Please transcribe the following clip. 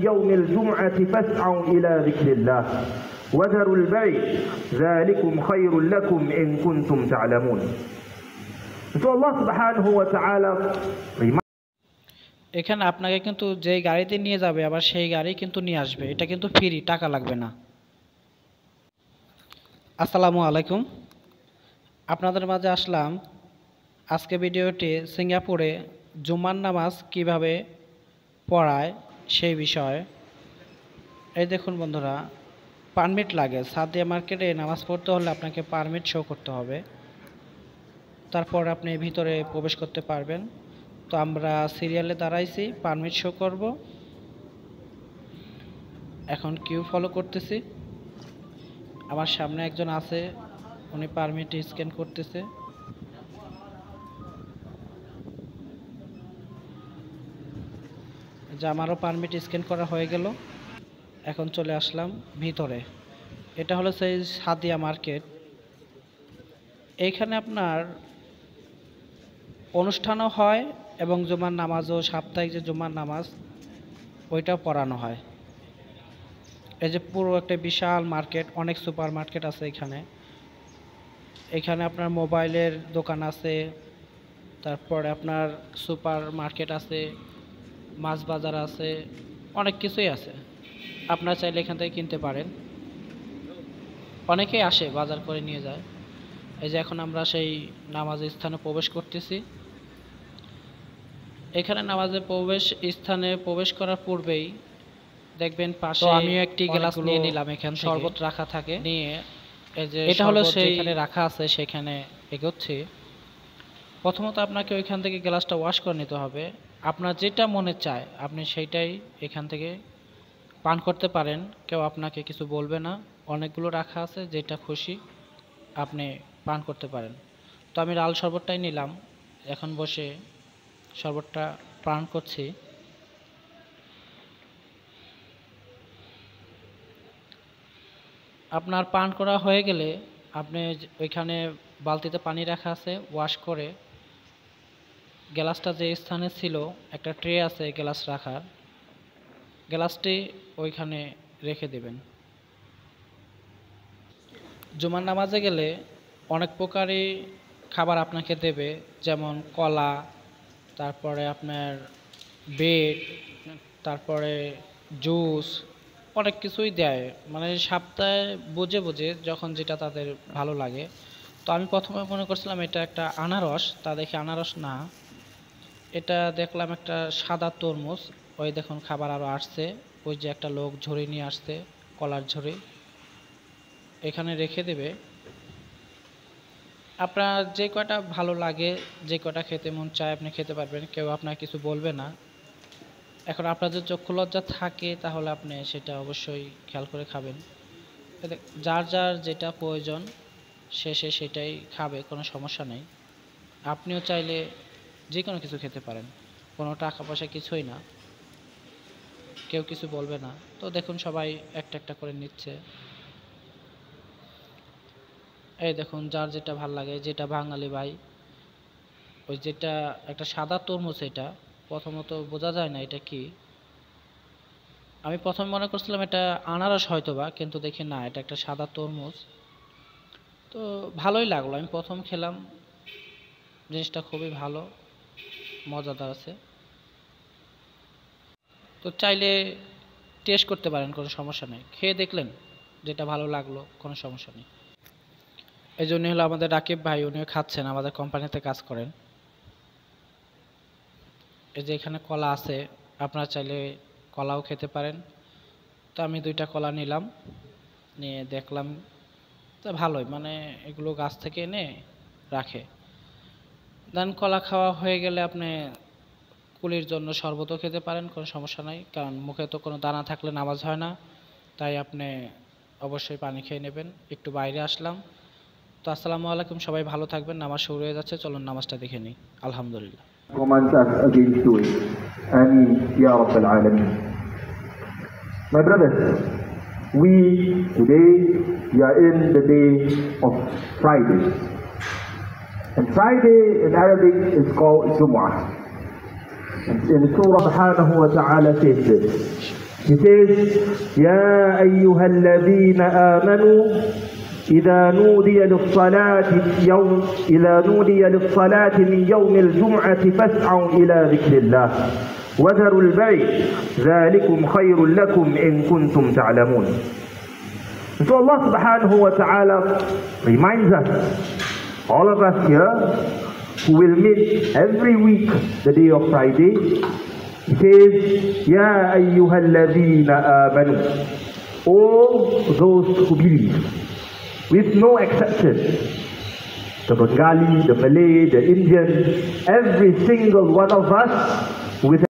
يوم الجمعة فاسعوا إلى ذكر الله وذروا البيع ذلكم خير لكم إن كنتم تعلمون. So Allah subhanahu wa ta'ala এখানে আপনাকে কিন্তু যে গাড়িতে নিয়ে যাবে আবার সেই গাড়ি কিন্তু নিয়ে আসবে, এটা কিন্তু ফ্রি, টাকা লাগবে না। আসসালামু আলাইকুম, আপনাদের মাঝে আসলাম আজকে ভিডিওটি সিঙ্গাপুরে জুমার নামাজ কিভাবে পড়ায় সেই বিষয়ে। এই দেখুন বন্ধুরা, পারমিট লাগে। সাদিয়া মার্কেটে নামাজ পড়তে হলে আপনাকে পারমিট শো করতে হবে, তারপর আপনি ভিতরে প্রবেশ করতে পারবেন। তো আমরা সিরিয়ালে দাঁড়াইছি, পারমিট শো করব, এখন কিউ ফলো করতেছি। আমার সামনে একজন আছে, উনি পারমিট স্ক্যান করতেছে। যে আমারও পারমিট স্ক্যান করা হয়ে গেল, এখন চলে আসলাম ভিতরে। এটা হলো সেই সাদিয়া মার্কেট। এইখানে আপনার অনুষ্ঠানও হয় এবং জুমার নামাজও, সাপ্তাহিক যে জুমার নামাজ ওইটাও পড়ানো হয়। এই যে পুরো একটা বিশাল মার্কেট, অনেক সুপার মার্কেট আছে এখানে। এখানে আপনার মোবাইলের দোকান আছে, তারপরে আপনার সুপার মার্কেট আছে, মাছ বাজার আছে, অনেক কিছুই আছে। আপনারা চাইলে এখান থেকে কিনতে পারেন। অনেকেই আসে বাজার করে নিয়ে যায়। এই যে এখন আমরা সেই নামাজের স্থানে প্রবেশ করতেছি। এখানে নামাজের স্থানে প্রবেশ করার পূর্বেই দেখবেন পাশে আমিও একটি গ্লাস নিয়ে নিলাম, এখানে শরবত রাখা থাকে। নিয়ে এই যে এটা হলো সেখানে রাখা আছে, সেখানে এগোচ্ছি। প্রথমত আপনাকে ওইখান থেকে গ্লাসটা ওয়াশ করে নিতে হবে। আপনার যেটা মনে চায় আপনি সেইটাই এখান থেকে পান করতে পারেন, কেউ আপনাকে কিছু বলবে না। অনেকগুলো রাখা আছে, যেটা খুশি আপনি পান করতে পারেন। তো আমি লাল শরবতটাই নিলাম, এখন বসে শরবতটা পান করছি। আপনার পান করা হয়ে গেলে আপনি ওইখানে বালতিতে পানি রাখা আছে, ওয়াশ করে গ্লাসটা যে স্থানে ছিল, একটা ট্রে আছে গ্লাস রাখার, গ্লাসটি ওইখানে রেখে দেবেন। জুমার নামাজে গেলে অনেক প্রকারই খাবার আপনাকে দেবে, যেমন কলা, তারপরে আপনার ব্রেড, তারপরে জুস, অনেক কিছুই দেয়। মানে সপ্তাহে বুঝে বুঝে যখন যেটা তাদের ভালো লাগে। তো আমি প্রথমে মনে করছিলাম এটা একটা আনারস, তা দেখি আনারস না, এটা দেখলাম একটা সাদা তরমুজ। ওই দেখুন খাবার আরও আসছে, ওই যে একটা লোক ঝুড়ি নিয়ে আসছে, কলার ঝুড়ি, এখানে রেখে দেবে। আপনার যে কয়টা ভালো লাগে, যে কয়টা খেতে মন চায় আপনি খেতে পারবেন, কেউ আপনার কিছু বলবে না। এখন আপনার যদি চক্ষু লজ্জা থাকে তাহলে আপনি সেটা অবশ্যই খেয়াল করে খাবেন। যার যার যেটা প্রয়োজন সে সেটাই খাবে, কোনো সমস্যা নেই। আপনিও চাইলে যে কোনো কিছু খেতে পারেন, কোনো টাকা পয়সা কিছুই না, কেউ কিছু বলবে না। তো দেখুন সবাই একটা একটা করে নিচ্ছে। এই দেখুন যার যেটা ভাল লাগে, যেটা বাঙালি ভাই, ওই যেটা একটা সাদা তরমুজ, এটা প্রথমত বোঝা যায় না এটা কি। আমি প্রথমে মনে করছিলাম এটা আনারস হয়তোবা, কিন্তু দেখি না, এটা একটা সাদা তরমুজ। তো ভালোই লাগলো, আমি প্রথম খেলাম, জিনিসটা খুবই ভালো, মজাদার আছে। তো চাইলে টেস্ট করতে পারেন, কোনো সমস্যা নেই। খেয়ে দেখলেন যেটা ভালো লাগলো, কোনো সমস্যা নেই। এই জন্য হলো আমাদের রাকিব ভাই, উনিও খাচ্ছেন, আমাদের কোম্পানিতে কাজ করেন। এই যে এখানে কলা আছে, আপনারা চাইলে কলাও খেতে পারেন। তো আমি 2টা কলা নিলাম, নিয়ে দেখলাম তো ভালোই, মানে এগুলো গাছ থেকে এনে রাখে। দেন কলা খাওয়া হয়ে গেলে আপনি কুলির জন্য শরবতও খেতে পারেন, কোনো সমস্যা নাই, কারণ মুখে তো কোনো দানা থাকলে নামাজ হয় না, তাই আপনি অবশ্যই পানি খেয়ে নেবেন। একটু বাইরে আসলাম। তো আসসালামু আলাইকুম, সবাই ভালো থাকবেন। নামাজ শুরু হয়ে যাচ্ছে, চলুন নামাজটা দেখে নিই। আলহামদুলিল্লাহ। Command us against doing. Ameen, Ya Rabbil Alameen. My brothers, today we are in the day of Friday. And Friday in Arabic is called Jumu'ah. And in Surah Subhanahu wa Ta'ala says this, He says, يَا أَيُّهَا الَّذِينَ آمَنُوا إذا نودي للصلاة من يوم الجمعة فاسعوا إلى ذكر الله وذروا البيع ذلكم خير لكم إن كنتم تعلمون. So Allah subhanahu wa ta'ala reminds us, all of us here who will meet every week the day of Friday, He says, يَا أَيُّهَا الَّذِينَ آمَنُوا, all those who believe, with no exception. The Bengali, the Malay, the Indian, every single one of us with